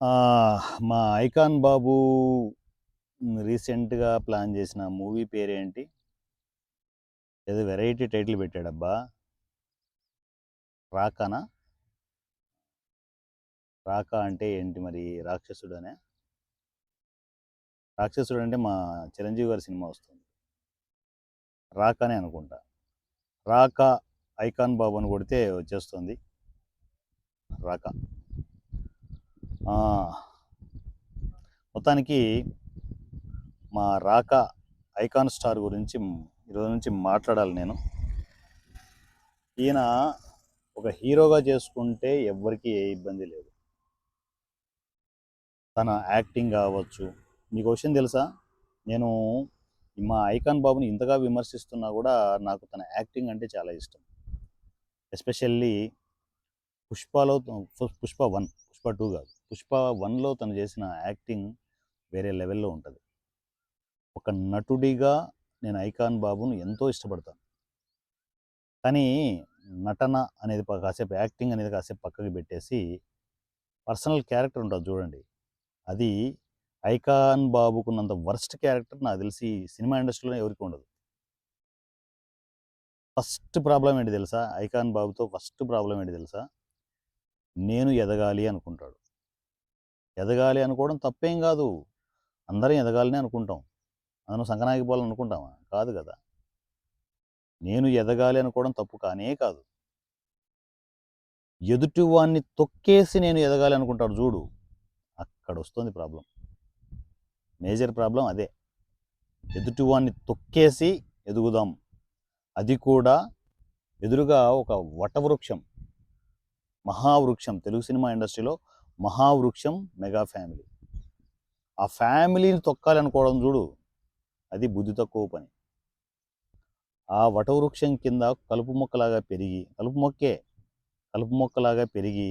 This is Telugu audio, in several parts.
మా ఐకాన్ బాబు రీసెంట్‌గా ప్లాన్ చేసిన మూవీ పేరేంటి? ఏదో వెరైటీ టైటిల్ పెట్టాడబ్బా! 'రాకానా'? 'రాకా' అంటే ఏంటి మరి రాక్షసుడనా? రాక్షసుడు అంటే మా చిరంజీవి గారి సినిమా వస్తుంది. 'రాకానే' అనుకుంటా. 'రాకా' ఐకాన్ బాబు అని కొడితే వచ్చేస్తుంది 'రాకా'. ఆ! మొత్తానికి మా 'రాకా' ఐకాన్ స్టార్ గురించి ఈరోజు నుంచి మాట్లాడాలి నేను. ఈయన ఒక హీరోగా చేసుకుంటే ఎవ్వరికీ ఏ ఇబ్బంది లేదు. తన యాక్టింగ్ కావచ్చు. మీకు విషయం తెలుసా? నేను మా ఐకాన్ బాబుని ఇంతగా విమర్శిస్తున్నా కూడా నాకు తన యాక్టింగ్ అంటే చాలా ఇష్టం. ఎస్పెషల్లీ 'పుష్పలో' 'పుష్ప 1', 'పుష్ప 2' కాదు. 'పుష్ప 1'లో తను చేసిన యాక్టింగ్ వేరే లెవెల్‌లో ఉంటది. ఒక నటుడిగా నేను ఐకాన్ బాబుని ఎంతో ఇష్టపడతాను. కానీ నటన అనేది కాసేపు యాక్టింగ్ అనేది కాసేపు పక్కకి పెట్టేసి పర్సనల్ క్యారెక్టర్ ఉంటది చూడండి. అది ఐకాన్ బాబుకున్నంత వర్స్ట్ క్యారెక్టర్ నాకు తెలిసి సినిమా ఇండస్ట్రీలో ఎవరికీ ఉండదు. ఫస్ట్ ప్రాబ్లమ్ ఏంటి తెలుసా? ఐకాన్ బాబుతో ఫస్ట్ ప్రాబ్లమ్ ఏంటి తెలుసా? నేను ఎదగాలి అనుకుంటాడు. ఎదగాలి అనుకోవడం తప్పేం కాదు. అందరం ఎదగాలనే అనుకుంటాం. మనం సంకనాగిపోవాలని అనుకుంటామా? కాదు కదా! నేను ఎదగాలి అనుకోవడం తప్పు కానే కాదు. ఎదుటివాన్ని తొక్కేసి నేను ఎదగాలి అనుకుంటాడు చూడు. అక్కడొస్తుంది ప్రాబ్లమ్. మేజర్ ప్రాబ్లమ్ అదే. ఎదుటివాన్ని తొక్కేసి ఎదుగుదాం. అది కూడా ఎదురుగా ఒక వటవృక్షం, మహావృక్షం, తెలుగు సినిమా ఇండస్ట్రీలో మహావృక్షం మెగా ఫ్యామిలీ. ఆ ఫ్యామిలీని తొక్కాలనుకోవడం చూడు, అది బుద్ధి తక్కువ పని. ఆ వటవృక్షం కింద కలుపు మొక్కలాగా పెరిగి, కలుపు మొక్కలాగా పెరిగి,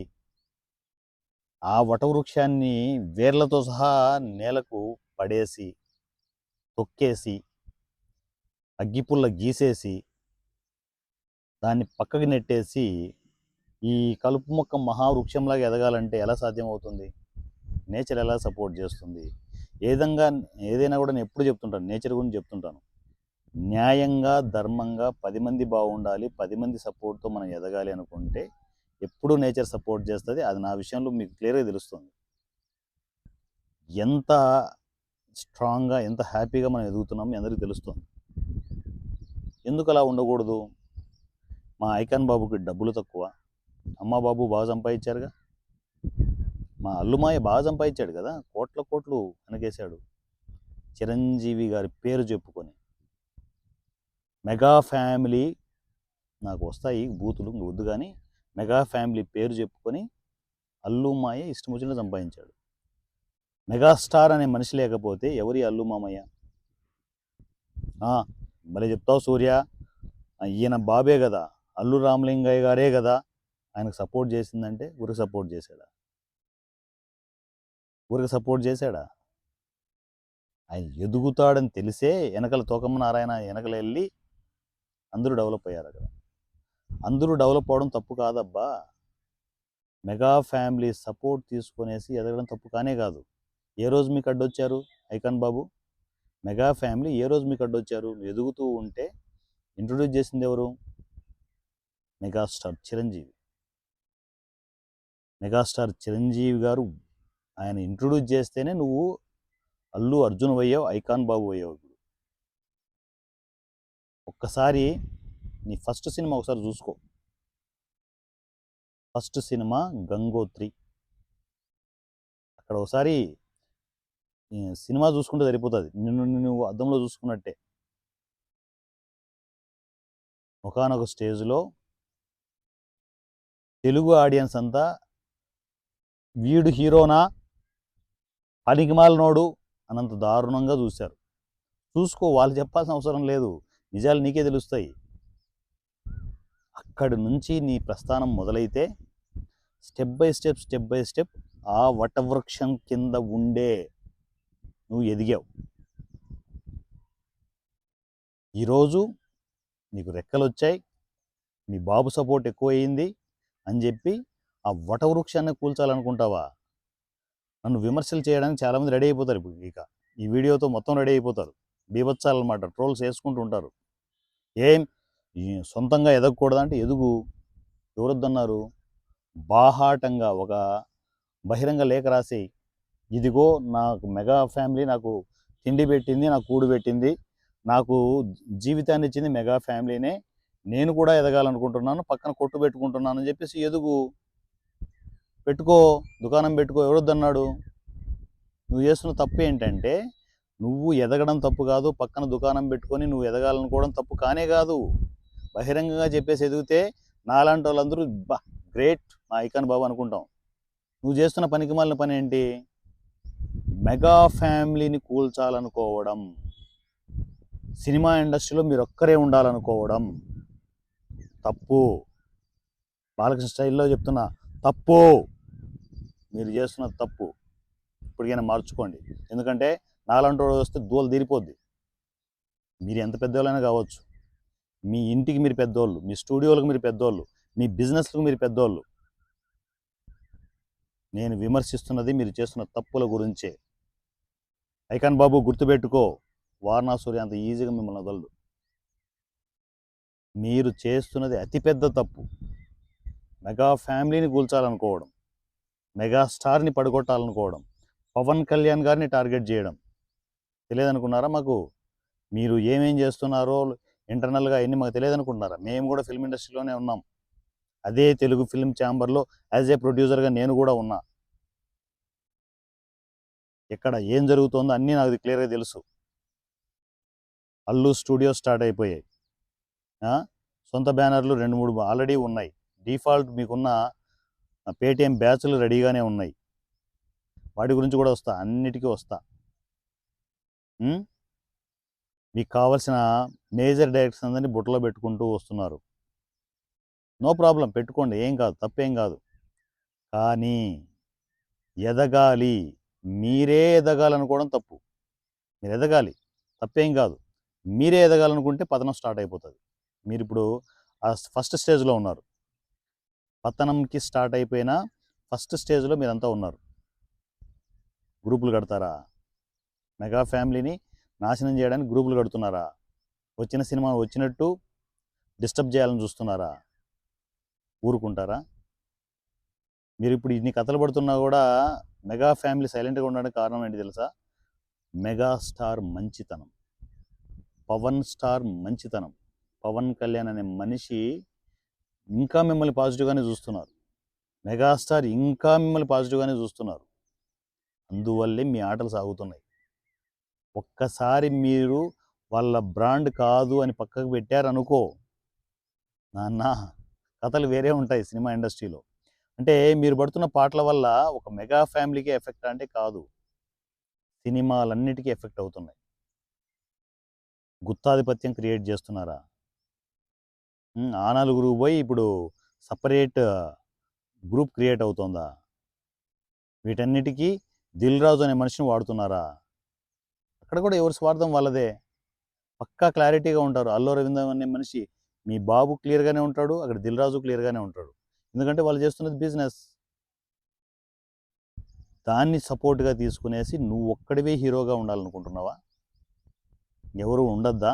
ఆ వటవృక్షాన్ని వేర్లతో సహా నేలకు పడేసి, తొక్కేసి, అగ్గిపుల్ల గీసేసి, దాన్ని పక్కకి నెట్టేసి, ఈ కలుపు మొక్క మహావృక్షంలాగా ఎదగాలంటే ఎలా సాధ్యమవుతుంది? నేచర్ ఎలా సపోర్ట్ చేస్తుంది? ఏదైనా కూడా నేను ఎప్పుడు చెప్తుంటాను, నేచర్ గురించి చెప్తుంటాను. న్యాయంగా, ధర్మంగా 10 మంది బాగుండాలి, 10 మంది సపోర్ట్‌తో మనం ఎదగాలి అనుకుంటే ఎప్పుడూ నేచర్ సపోర్ట్ చేస్తది. అది నా విషయంలో మీకు క్లియర్‌గా తెలుస్తుంది. ఎంత స్ట్రాంగ్‌గా, ఎంత హ్యాపీగా మనం ఎదుగుతున్నామో మీ అందరికీ తెలుస్తుంది. ఎందుకు అలా ఉండకూడదు? మా ఐకాన్ బాబుకి డబ్బులు తక్కువ. అమ్మ బాబు బాగా సంపాదించారుగా. మా అల్లుమాయ బాగా సంపాదించాడు కదా! కోట్ల కోట్లు వెనకేశాడు. చిరంజీవి గారి పేరు చెప్పుకొని. మెగా ఫ్యామిలీ, నాకు వస్తాయి బూతులు వద్దు కానీ, మెగా ఫ్యామిలీ పేరు చెప్పుకొని అల్లుమాయ ఇష్టం వచ్చినట్టు సంపాదించాడు. మెగాస్టార్ అనే మనిషి లేకపోతే ఎవరి అల్లు మామయ్య? భలే చెప్తావు సూర్య. ఈయన బాబే కదా, అల్లు రామలింగయ్య గారే కదా ఆయనకు సపోర్ట్ చేసిందంటే ఊరికి సపోర్ట్ చేశాడా? ఊరికి సపోర్ట్ చేశాడా? ఆయన ఎదుగుతాడని తెలిసే వెనకల తోకమ్మ నారాయణ వెనకల వెళ్ళి అందరూ డెవలప్ అయ్యారు అక్కడ. అందరూ డెవలప్ అవడం తప్పు కాదబ్బా. మెగా ఫ్యామిలీ సపోర్ట్ తీసుకునేసి ఎదగడం తప్పు కానే కాదు. ఏ రోజు మీకు అడ్డొచ్చారు ఐకాన్ బాబు? మెగా ఫ్యామిలీ ఏ రోజు మీకు అడ్డొచ్చారు? ఎదుగుతూ ఉంటే ఇంట్రొడ్యూస్ చేసింది ఎవరు? మెగాస్టార్ చిరంజీవి. మెగాస్టార్ చిరంజీవి గారు ఆయన ఇంట్రొడ్యూస్ చేస్తేనే నువ్వు అల్లు అర్జున్ అయ్యావు, ఐకాన్ బాబు అయ్యావు. ఒక్కసారి నీ ఫస్ట్ సినిమా ఒకసారి చూసుకో. First cinema Gangotri. అక్కడ ఒకసారి సినిమా చూసుకుంటే సరిపోతుంది. నిన్ను నువ్వు అద్దంలో చూసుకున్నట్టే. ఒకానొక స్టేజ్లో తెలుగు ఆడియన్స్ అంతా వీడు హీరోనా, పనికిమాలినోడు అన్నంత దారుణంగా చూశారు. చూసుకో, వాళ్ళు చెప్పాల్సిన అవసరం లేదు, నిజాలు నీకే తెలుస్తాయి. అక్కడి నుంచి నీ ప్రస్థానం మొదలైతే స్టెప్ బై స్టెప్ ఆ వటవృక్షం కింద ఉండే నువ్వు ఎదిగావు. ఈరోజు నీకు రెక్కలు వచ్చాయి, మీ బాబు సపోర్ట్ ఎక్కువ అయ్యింది అని చెప్పి ఆ వటవృక్షాన్ని కూల్చాలనుకుంటావా? నన్ను విమర్శలు చేయడానికి చాలామంది రెడీ అయిపోతారు ఇప్పుడు. ఇక ఈ వీడియోతో మొత్తం రెడీ అయిపోతారు. బీభత్సాలన్నమాట, ట్రోల్స్ వేసుకుంటూ ఉంటారు. ఏం సొంతంగా ఎదగకూడదంటే ఎదుగు, ఎవరొద్దన్నారు? బాహాటంగా ఒక బహిరంగ లేఖ రాసి, ఇదిగో నాకు మెగా ఫ్యామిలీ నాకు తిండి పెట్టింది, నాకు కూడు పెట్టింది, నాకు జీవితాన్ని ఇచ్చింది మెగా ఫ్యామిలీనే, నేను కూడా ఎదగాలనుకుంటున్నాను, పక్కన కొట్టు పెట్టుకుంటున్నాను అని చెప్పేసి ఎదుగు, పెట్టుకో, దుకాణం పెట్టుకో, ఎవరొద్దన్నాడు? నువ్వు చేస్తున్న తప్పు ఏంటంటే, నువ్వు ఎదగడం తప్పు కాదు, పక్కన దుకాణం పెట్టుకొని నువ్వు ఎదగాలనుకోవడం తప్పు కానే కాదు. బహిరంగంగా చెప్పేసి ఎదిగితే నాలాంటి వాళ్ళందరూ బా గ్రేట్, మా ఐకాన్ బాబు అనుకుంటాం. నువ్వు చేస్తున్న పనికి మాలిన పని ఏంటి? మెగా ఫ్యామిలీని కూల్చాలనుకోవడం, సినిమా ఇండస్ట్రీలో మీరు ఒక్కరే ఉండాలనుకోవడం తప్పు. బాలకృష్ణ స్టైల్లో చెప్తున్నా, తప్పు. మీరు చేస్తున్న తప్పు. ఇప్పటికైనా మార్చుకోండి. ఎందుకంటే నాలాంటి వాడు వస్తే దూలు తీరిపోద్ది. మీరు ఎంత పెద్దవాళ్ళైనా కావచ్చు, మీ ఇంటికి మీరు పెద్దోళ్ళు, మీ స్టూడియోలకు మీరు పెద్దోళ్ళు, మీ బిజినెస్లకు మీరు పెద్దోళ్ళు. నేను విమర్శిస్తున్నది మీరు చేస్తున్న తప్పుల గురించే. ఐకాన్ బాబు గుర్తుపెట్టుకో, వారణాసురి అంత ఈజీగా మిమ్మల్ని వదలదు. మీరు చేస్తున్నది అతిపెద్ద తప్పు. మెగా ఫ్యామిలీని కూల్చాలనుకోవడం, మెగాస్టార్ని పడగొట్టాలనుకోవడం, పవన్ కళ్యాణ్ గారిని టార్గెట్ చేయడం. తెలియదనుకున్నారా మాకు? మీరు ఏమేం చేస్తున్నారో ఇంటర్నల్గా అన్నీ మాకు తెలియదనుకుంటున్నారా? మేము కూడా ఫిల్మ్ ఇండస్ట్రీలోనే ఉన్నాం. అదే తెలుగు ఫిల్మ్ ఛాంబర్లో యాజ్ ఏ ప్రొడ్యూసర్గా నేను కూడా ఉన్నా. ఎక్కడ ఏం జరుగుతుందో అన్నీ నాకు క్లియర్గా తెలుసు. అల్లు స్టూడియో స్టార్ట్ అయిపోయాయి. సొంత బ్యానర్లు 2-3 ఆల్రెడీ ఉన్నాయి. డిఫాల్ట్ మీకున్న పేటిఎం బ్యాచ్లు రెడీగానే ఉన్నాయి. వాటి గురించి కూడా వస్తా, అన్నిటికీ వస్తా. మీకు కావాల్సిన మేజర్ డైరెక్టర్స్ అందరినీ బుట్టలో పెట్టుకుంటూ వస్తున్నారు. నో ప్రాబ్లం, పెట్టుకోండి, ఏం కాదు, తప్పేం కాదు. కానీ ఎదగాలి, మీరే ఎదగాలనుకోవడం తప్పు. మీరు ఎదగాలి, తప్పేం కాదు. మీరే ఎదగాలనుకుంటే పతనం స్టార్ట్ అయిపోతుంది. మీరు ఇప్పుడు ఆ ఫస్ట్ స్టేజ్లో ఉన్నారు. పతనంకి స్టార్ట్ అయిపోయిన ఫస్ట్ స్టేజ్లో మీరంతా ఉన్నారు. గ్రూపులు కడతారా? మెగా ఫ్యామిలీని నాశనం చేయడానికి గ్రూపులు కడుతున్నారా? వచ్చిన సినిమా వచ్చినట్టు డిస్టర్బ్ చేయాలని చూస్తున్నారా? ఊరుకుంటారా? మీరు ఇప్పుడు ఇన్ని కథలు పడుతున్నా కూడా మెగా ఫ్యామిలీ సైలెంట్గా ఉండడానికి కారణం ఏంటి తెలుసా? మెగాస్టార్ మంచితనం, పవన్ స్టార్ మంచితనం. పవన్ కళ్యాణ్ అనే మనిషి ఇంకా మిమ్మల్ని పాజిటివ్గానే చూస్తున్నారు. మెగాస్టార్ ఇంకా మిమ్మల్ని పాజిటివ్గానే చూస్తున్నారు. అందువల్లే మీ ఆటలు సాగుతున్నాయి. ఒక్కసారి మీరు వాళ్ళ బ్రాండ్ కాదు అని పక్కకు పెట్టారనుకో, నాన్న కథలు వేరే ఉంటాయి సినిమా ఇండస్ట్రీలో. అంటే మీరు పడుతున్న పాటల వల్ల ఒక మెగా ఫ్యామిలీకి ఎఫెక్ట్ అంటే కాదు, సినిమాలన్నిటికీ ఎఫెక్ట్ అవుతున్నాయి. గుత్తాధిపత్యం క్రియేట్ చేస్తున్నారా? ఆ నలుగురు పోయి ఇప్పుడు సపరేట్ గ్రూప్ క్రియేట్ అవుతుందా? వీటన్నిటికీ దిల్ రాజు అనే మనిషిని వాడుతున్నారా? అక్కడ కూడా ఎవరి స్వార్థం వాళ్ళదే. పక్కా క్లారిటీగా ఉంటారు. అల్లు అరవింద్ అనే మనిషి, మీ బాబు క్లియర్గానే ఉంటాడు, అక్కడ దిల్ రాజు క్లియర్గానే ఉంటాడు. ఎందుకంటే వాళ్ళు చేస్తున్నది బిజినెస్. దాన్ని సపోర్ట్గా తీసుకునేసి నువ్వు ఒక్కడివే హీరోగా ఉండాలనుకుంటున్నావా? ఎవరు ఉండద్దా?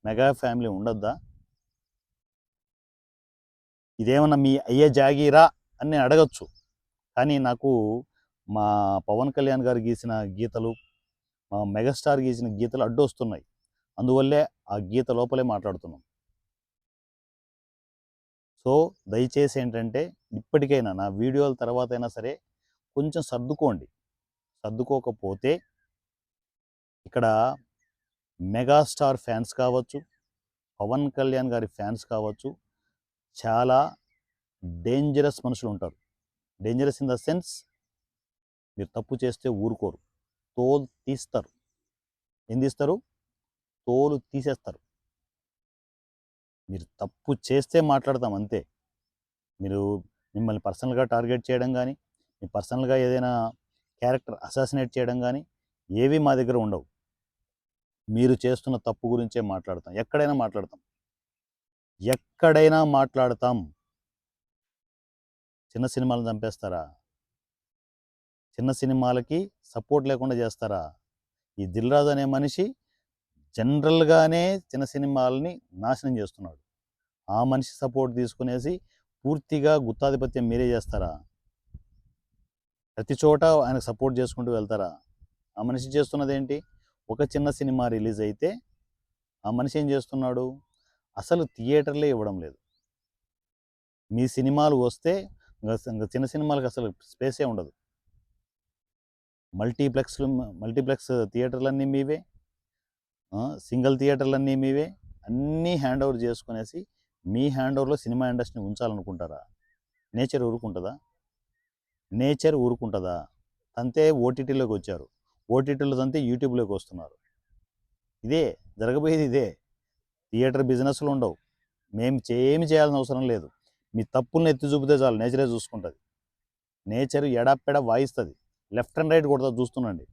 Mega family ఉండద్దా? ఇదేమన్నా మీ అయ్యే జాగీరా అని నేను అడగచ్చు. కానీ నాకు మా పవన్ కళ్యాణ్ గారు గీసిన గీతలు, మా మెగాస్టార్ గీసిన గీతలు అడ్డొస్తున్నాయి. అందువల్లే ఆ గీత లోపలే మాట్లాడుతున్నాం. సో దయచేసి ఏంటంటే, ఇప్పటికైనా నా వీడియోల తర్వాత అయినా సరే కొంచెం సర్దుకోండి. సర్దుకోకపోతే ఇక్కడ మెగాస్టార్ ఫ్యాన్స్ కావచ్చు, పవన్ కళ్యాణ్ గారి ఫ్యాన్స్ కావచ్చు, చాలా డేంజరస్ మనుషులు ఉంటారు. డేంజరస్ ఇన్ ద సెన్స్, మీరు తప్పు చేస్తే ఊరుకోరు, తోలు తీస్తారు. ఏం తీస్తారు? తోలు తీసేస్తారు. మీరు తప్పు చేస్తే మాట్లాడతాం అంతే. మీరు మిమ్మల్ని పర్సనల్గా టార్గెట్ చేయడం కానీ, మీ పర్సనల్గా ఏదైనా క్యారెక్టర్ అసాసినేట్ చేయడం కానీ ఏవి మా దగ్గర ఉండవు. మీరు చేస్తున్న తప్పు గురించే మాట్లాడతాం. ఎక్కడైనా మాట్లాడతాం, ఎక్కడైనా మాట్లాడతాం. చిన్న సినిమాలను చంపేస్తారా? చిన్న సినిమాలకి సపోర్ట్ లేకుండా చేస్తారా? ఈ దిల్ రాజు అనే మనిషి జనరల్గానే చిన్న సినిమాలని నాశనం చేస్తున్నాడు. ఆ మనిషి సపోర్ట్ తీసుకునేసి పూర్తిగా గుత్తాధిపత్యం మీరే చేస్తారా? ప్రతి చోట ఆయనకు సపోర్ట్ చేసుకుంటూ వెళ్తారా? ఆ మనిషి చేస్తున్నది ఏంటి? ఒక చిన్న సినిమా రిలీజ్ అయితే ఆ మనిషి ఏం చేస్తున్నాడు? అసలు థియేటర్లే ఇవ్వడం లేదు. మీ సినిమాలు వస్తే ఇంకా చిన్న సినిమాలకు అసలు స్పేసే ఉండదు. మల్టీప్లెక్స్ థియేటర్లన్నీ మీవే, సింగిల్ థియేటర్లన్నీ మీవే, అన్నీ హ్యాండ్ ఓవర్ చేసుకునేసి మీ హ్యాండ్ ఓవర్లో సినిమా ఇండస్ట్రీని ఉంచాలనుకుంటారా? నేచర్ ఊరుకుంటుందా? నేచర్ ఊరుకుంటుందా? అంతే ఓటీటీలోకి వచ్చారు. ఓటీటీలో తంతే యూట్యూబ్లోకి వస్తున్నారు. ఇదే జరగబోయేది. ఇదే థియేటర్ బిజినెస్లు ఉండవు. మేము ఏమి చేయాల్సిన అవసరం లేదు. మీ తప్పుల్ని ఎత్తి చూపితే చాలు, నేచరే చూసుకుంటుంది. నేచర్ ఎడాపెడ వాయిస్తుంది, లెఫ్ట్ అండ్ రైట్ కొడతా చూస్తుండండి.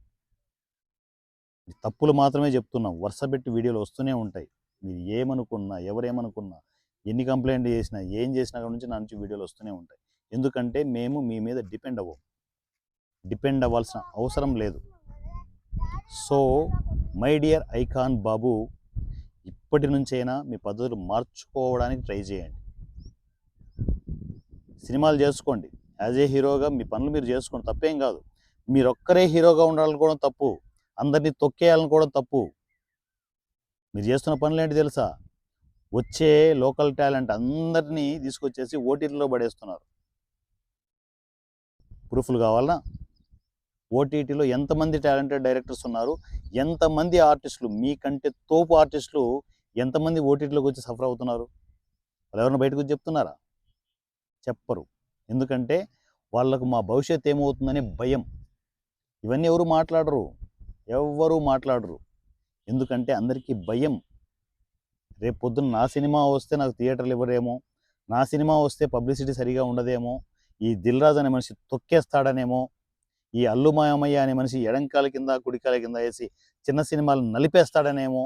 తప్పులు మాత్రమే చెప్తున్నాం, వరుస పెట్టి వీడియోలు వస్తూనే ఉంటాయి. మీరు ఏమనుకున్నా, ఎవరేమనుకున్నా, ఎన్ని కంప్లైంట్ చేసినా, ఏం చేసినా నుంచి నా నుంచి వీడియోలు వస్తూనే ఉంటాయి. ఎందుకంటే మేము మీ మీద డిపెండ్ అవ్వాల్సిన అవసరం లేదు. సో మై డియర్ ఐకాన్ బాబు, ఇప్పటి నుంచైనా మీ పద్ధతులు మార్చుకోవడానికి ట్రై చేయండి. సినిమాలు చేసుకోండి, యాజ్ ఏ హీరోగా మీ పనులు మీరు చేసుకోండి, తప్పేం కాదు. మీరొక్కరే హీరోగా ఉండాలనుకోవడం తప్పు, అందరినీ తొక్కేయాలనుకోవడం తప్పు. మీరు చేస్తున్న పనులు ఏంటి తెలుసా? వచ్చే లోకల్ టాలెంట్ అందరినీ తీసుకొచ్చేసి ఓటీటీలో పడేస్తున్నారు. ప్రూఫ్లు కావాలనా? ఓటీటీలో ఎంతమంది టాలెంటెడ్ డైరెక్టర్స్ ఉన్నారు, ఎంతమంది ఆర్టిస్టులు, మీకంటే తోపు ఆర్టిస్టులు ఎంతమంది ఓటీటీలోకి వచ్చి సఫర్ అవుతున్నారు? వాళ్ళు ఎవరైనా బయటకు వచ్చి చెప్తున్నారా? చెప్పరు. ఎందుకంటే వాళ్ళకు మా భవిష్యత్తు ఏమవుతుందనే భయం. ఇవన్నీ ఎవరు మాట్లాడరు. ఎందుకంటే అందరికీ భయం. రేపు పొద్దున్న నా సినిమా వస్తే నాకు థియేటర్లు ఇవ్వరేమో, నా సినిమా వస్తే పబ్లిసిటీ సరిగా ఉండదేమో, ఈ దిల్ రాజు అనే మనిషి తొక్కేస్తాడనేమో, ఈ అల్లు మాయమయ్య అనే మనిషి ఎడంకాల కింద కుడికాల కింద వేసి చిన్న సినిమాలు నలిపేస్తాడనేమో,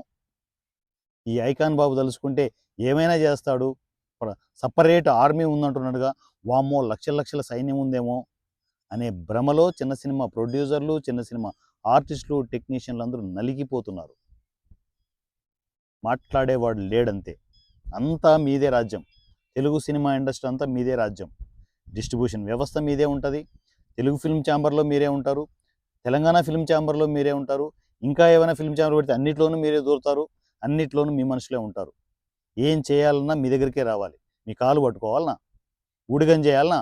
ఈ ఐకాన్ బాబు తలుచుకుంటే ఏమైనా చేస్తాడు, సపరేట్ ఆర్మీ ఉందంటున్నాడుగా, వామ్మో లక్షల సైన్యం ఉందేమో అనే భ్రమలో చిన్న సినిమా ప్రొడ్యూసర్లు, చిన్న సినిమా ఆర్టిస్టులు, టెక్నీషియన్లు అందరూ నలిగిపోతున్నారు. మాట్లాడేవాడు లేడంతే. అంతా మీదే రాజ్యం. తెలుగు సినిమా ఇండస్ట్రీ అంతా మీదే రాజ్యం. డిస్ట్రిబ్యూషన్ వ్యవస్థ మీదే ఉంటుంది. తెలుగు ఫిల్మ్ ఛాంబర్లో మీరే ఉంటారు, తెలంగాణ ఫిల్మ్ ఛాంబర్లో మీరే ఉంటారు, ఇంకా ఏమైనా ఫిల్మ్ ఛాంబర్ పెడితే అన్నిట్లోనూ మీరే దూరుతారు, అన్నిట్లోనూ మీ మనుషులే ఉంటారు. ఏం చేయాలన్నా మీ దగ్గరికే రావాలి. మీ కాలు పట్టుకోవాలనా? ఊడిగం చేయాలనా?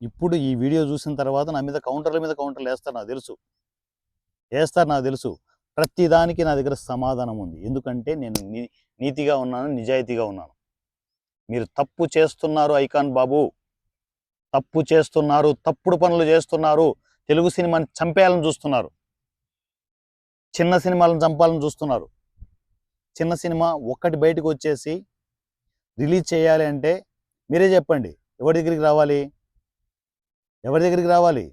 ఇప్పుడు ఈ వీడియో చూసిన తర్వాత నా మీద కౌంటర్లు వేస్తారు నాకు తెలుసు. ప్రతి దానికి నా దగ్గర సమాధానం ఉంది. ఎందుకంటే నేను నీతిగా ఉన్నాను, నిజాయితీగా ఉన్నాను. మీరు తప్పు చేస్తున్నారు ఐకాన్ బాబు, తప్పు చేస్తున్నారు, తప్పుడు పనులు చేస్తున్నారు. తెలుగు సినిమాని చంపేయాలని చూస్తున్నారు, చిన్న సినిమాలను చంపాలని చూస్తున్నారు. చిన్న సినిమా ఒక్కటి బయటకు వచ్చేసి రిలీజ్ చేయాలి అంటే మీరే చెప్పండి, ఎవరి దగ్గరికి రావాలి?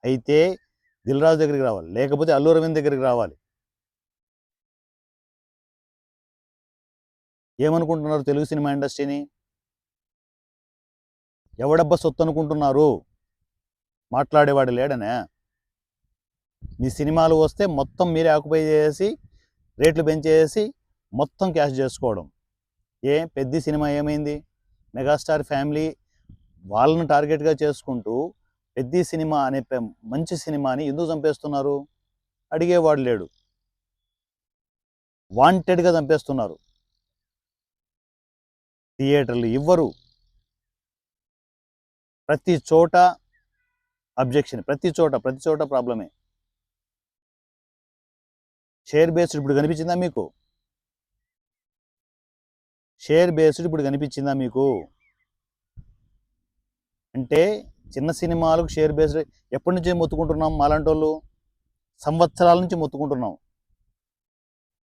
అయితే దిల్ రాజు దగ్గరికి రావాలి, లేకపోతే అల్లు అరవింద్ దగ్గరికి రావాలి. ఏమనుకుంటున్నారు తెలుగు సినిమా ఇండస్ట్రీని? ఎవడబ్బా సొత్తు అనుకుంటున్నారు? మాట్లాడేవాడు లేడనే? మీ సినిమాలు వస్తే మొత్తం మీరే ఆక్యుపై చేసి రేట్లు పెంచేసి మొత్తం క్యాష్ చేసుకోవడం. పెద్ద సినిమా ఏమైంది? మెగాస్టార్ ఫ్యామిలీ వాళ్ళని టార్గెట్గా చేసుకుంటూ పెద్ద సినిమా అనే మంచి సినిమాని ఎందుకు చంపేస్తున్నారు? అడిగేవాడు లేడు, వాంటెడ్గా చంపేస్తున్నారు. థియేటర్లు ఇవ్వరు, ప్రతి చోట అబ్జెక్షన్, ప్రతి చోట ప్రాబ్లమే. షేర్ బేస్డ్ ఇప్పుడు కనిపించిందా మీకు? అంటే చిన్న సినిమాలకు షేర్ బేస్డ్ ఎప్పటి నుంచి మొత్తుకుంటున్నాం? మాలాంటి వాళ్ళు సంవత్సరాల నుంచి మొత్తుకుంటున్నాం.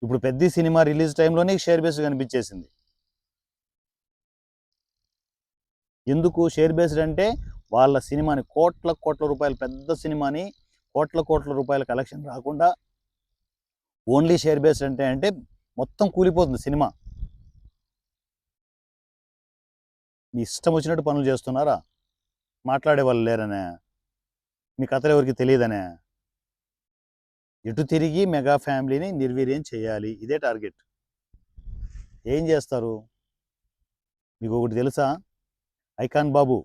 ఇప్పుడు పెద్ద సినిమా రిలీజ్ టైంలోనే షేర్ బేస్డ్ కనిపించేసింది. ఎందుకు షేర్ బేస్డ్ అంటే? వాళ్ళ సినిమాని కోట్ల రూపాయలు, పెద్ద సినిమాని కోట్ల రూపాయల కలెక్షన్ రాకుండా ఓన్లీ షేర్ బేస్డ్ అంటే మొత్తం కూలిపోతుంది సినిమా. మీ ఇష్టం వచ్చినట్టు పనులు చేస్తున్నారా? మాట్లాడే వాళ్ళు లేరనే, మీ కథలు ఎవరికి తెలియదనే. ఎటు తిరిగి మెగా ఫ్యామిలీని నిర్వీర్యం చేయాలి, ఇదే టార్గెట్. ఏం చేస్తారు? మీకు ఒకటి తెలుసా? ఐకాన్ బాబు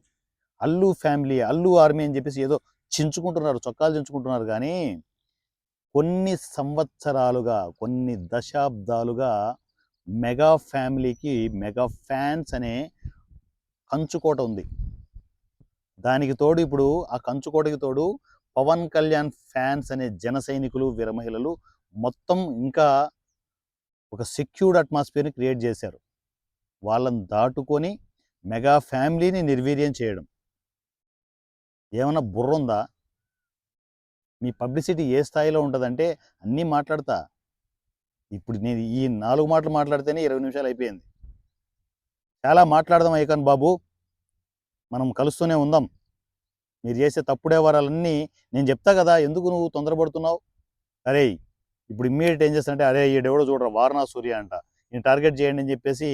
అల్లు ఫ్యామిలీ, అల్లు ఆర్మీ అని చెప్పేసి ఏదో చించుకుంటున్నారు, చొక్కాలు చించుకుంటున్నారు. కానీ కొన్ని సంవత్సరాలుగా, కొన్ని దశాబ్దాలుగా మెగా ఫ్యామిలీకి మెగా ఫ్యాన్స్ అనే కంచుకోట ఉంది. దానికి తోడు ఇప్పుడు ఆ కంచుకోటకి తోడు పవన్ కళ్యాణ్ ఫ్యాన్స్ అనే జన సైనికులు, వీర మహిళలు మొత్తం ఇంకా ఒక సెక్యూర్డ్ అట్మాస్ఫియర్ని క్రియేట్ చేశారు. వాళ్ళని దాటుకొని మెగా ఫ్యామిలీని నిర్వీర్యం చేయడం. ఏమన్నా బుర్ర ఉందా? మీ పబ్లిసిటీ ఏ స్థాయిలో ఉంటుందంటే అన్నీ మాట్లాడతా. ఇప్పుడు నేను ఈ 4 మాటలు మాట్లాడితేనే 20 నిమిషాలు అయిపోయింది. చాలా మాట్లాడదాం ఐకాన్ బాబు, మనం కలుస్తూనే ఉందాం. మీరు చేసే తప్పుడు వ్యవహారాలన్నీ నేను చెప్తా కదా, ఎందుకు నువ్వు తొందరపడుతున్నావు? అరే ఇప్పుడు ఇమ్మీడియట్ ఏం చేస్తానంటే, అరే ఈడెవడో చూడరా వారణా సూర్య అంట, నేను టార్గెట్ చేయండి అని చెప్పేసి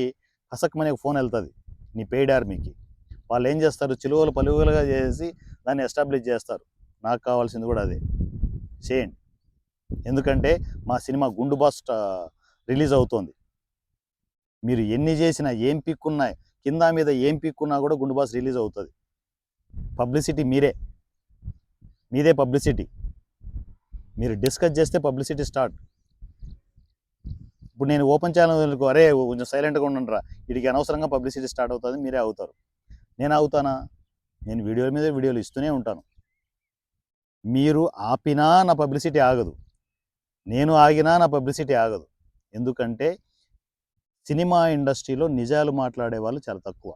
కసక్మని ఫోన్ వెళ్తుంది నీ పెయిడ్ ఆర్మీకి. వాళ్ళు ఏం చేస్తారు? చిలువలు పలువులుగా చేసి దాన్ని ఎస్టాబ్లిష్ చేస్తారు. నాకు కావాల్సింది కూడా అదే చేయండి. ఎందుకంటే మా సినిమా గుండు బాస్ రిలీజ్ అవుతోంది. మీరు ఎన్ని చేసినా, ఏం పిక్కున్నా, కింద మీద ఏం పిక్కున్నా కూడా గుండు బాస్ రిలీజ్ అవుతుంది. పబ్లిసిటీ మీదే పబ్లిసిటీ. మీరు డిస్కస్ చేస్తే పబ్లిసిటీ స్టార్ట్. ఇప్పుడు నేను ఓపెన్ ఛానల్ అరే కొంచెం సైలెంట్గా ఉండండిరా, వీడికి అనవసరంగా పబ్లిసిటీ స్టార్ట్ అవుతుంది, మీరే అవుతారు. నేను అవుతానా? నేను వీడియోల మీద వీడియోలు ఇస్తూనే ఉంటాను. మీరు ఆపినా నా పబ్లిసిటీ ఆగదు, నేను ఆగినా నా పబ్లిసిటీ ఆగదు. ఎందుకంటే సినిమా ఇండస్ట్రీలో నిజాలు మాట్లాడే వాళ్ళు చాలా తక్కువ.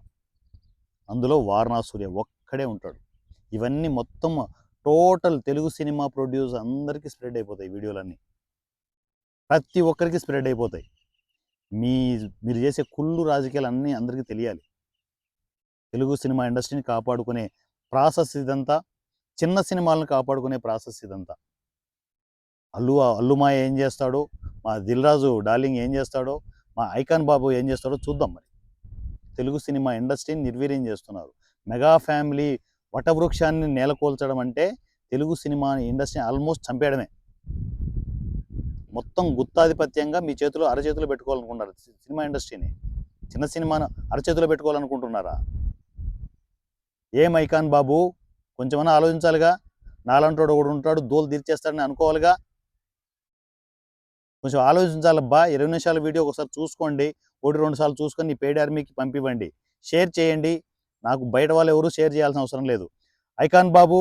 అందులో వారణా సూర్య ఒక్కడే ఉంటాడు. ఇవన్నీ మొత్తం టోటల్ తెలుగు సినిమా ప్రొడ్యూస్ అందరికీ స్ప్రెడ్ అయిపోతాయి వీడియోలన్నీ, ప్రతి ఒక్కరికి స్ప్రెడ్ అయిపోతాయి. మీరు చేసే కుళ్ళు రాజకీయాలు అన్నీ అందరికీ తెలియాలి. తెలుగు సినిమా ఇండస్ట్రీని కాపాడుకునే ప్రాసెస్ ఇదంతా, చిన్న సినిమాలను కాపాడుకునే ప్రాసెస్ ఇదంతా. అల్లుమాయ ఏం చేస్తాడో, మా దిల్ రాజు డార్లింగ్ ఏం చేస్తాడో, మా ఐకాన్ బాబు ఏం చేస్తాడో చూద్దాం. మరి తెలుగు సినిమా ఇండస్ట్రీని నిర్వీర్యం చేస్తున్నారు. మెగా ఫ్యామిలీ వటవృక్షాన్ని నేలకూల్చడం అంటే తెలుగు సినిమా ఇండస్ట్రీని ఆల్మోస్ట్ చంపేయడమే. మొత్తం గుత్తాధిపత్యంగా మీ చేతిలో అరచేతిలో పెట్టుకోవాలనుకుంటున్నారు సినిమా ఇండస్ట్రీని. చిన్న సినిమాను అరచేతిలో పెట్టుకోవాలనుకుంటున్నారా? ఏం ఐకాన్ బాబు, కొంచెమన్నా ఆలోచించాలిగా. నాలంటోడు ఒకడు ఉంటాడు, దోలు తీర్చేస్తాడని అనుకోవాలిగా. కొంచెం ఆలోచించాలబ్బా. 20 నిమిషాల వీడియో ఒకసారి చూసుకోండి, 1-2 సార్లు చూసుకొని నీ పెయిడ్ ఆర్మీకి పంపివ్వండి, షేర్ చేయండి. నాకు బయట వాళ్ళు ఎవరు షేర్ చేయాల్సిన అవసరం లేదు. ఐకాన్ బాబు,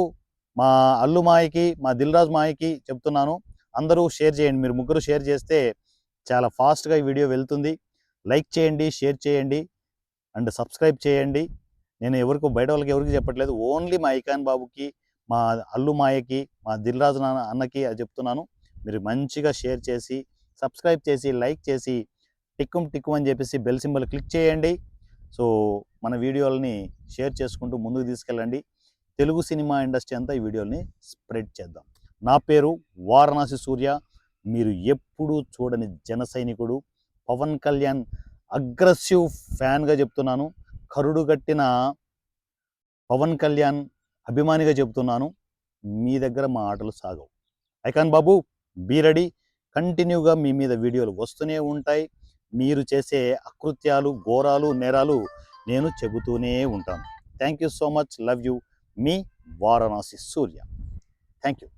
మా అల్లు మాయకి, మా దిల్ రాజు మాయకి చెప్తున్నాను, అందరూ షేర్ చేయండి. మీరు ముగ్గురు షేర్ చేస్తే చాలా ఫాస్ట్గా ఈ వీడియో వెళ్తుంది. లైక్ చేయండి, షేర్ చేయండి అండ్ సబ్స్క్రైబ్ చేయండి. నేను బయట వాళ్ళకి ఎవరికి చెప్పట్లేదు, ఓన్లీ మా ఐకాన్ బాబుకి, మా అల్లు మాయకి, మా దిల్ రాజు అన్నకి అది చెప్తున్నాను. మీరు మంచిగా షేర్ చేసి, సబ్స్క్రైబ్ చేసి, లైక్ చేసి, టిక్కు అని చెప్పేసి బెల్ సింబల్ క్లిక్ చేయండి. సో మన వీడియోలని షేర్ చేసుకుంటూ ముందుకు తీసుకెళ్ళండి. తెలుగు సినిమా ఇండస్ట్రీ అంతా ఈ వీడియోని స్ప్రెడ్ చేద్దాం. నా పేరు వారణాసి సూర్య. మీరు ఎప్పుడూ చూడని జన సైనికుడు, పవన్ కళ్యాణ్ అగ్రెసివ్ ఫ్యాన్గా చెప్తున్నాను, కరుడుగట్టిన పవన్ కళ్యాణ్ అభిమానిగా చెప్తున్నాను. మీ దగ్గర మా ఆటలు సాగవు. Icon Babu, be ready. కంటిన్యూగా మీ మీద వీడియోలు వస్తూనే ఉంటాయి. మీరు చేసే అకృత్యాలు, ఘోరాలు, నేరాలు నేను చెబుతూనే ఉంటాను. Thank you so much. Love you. Me Varanasi Surya. Thank you.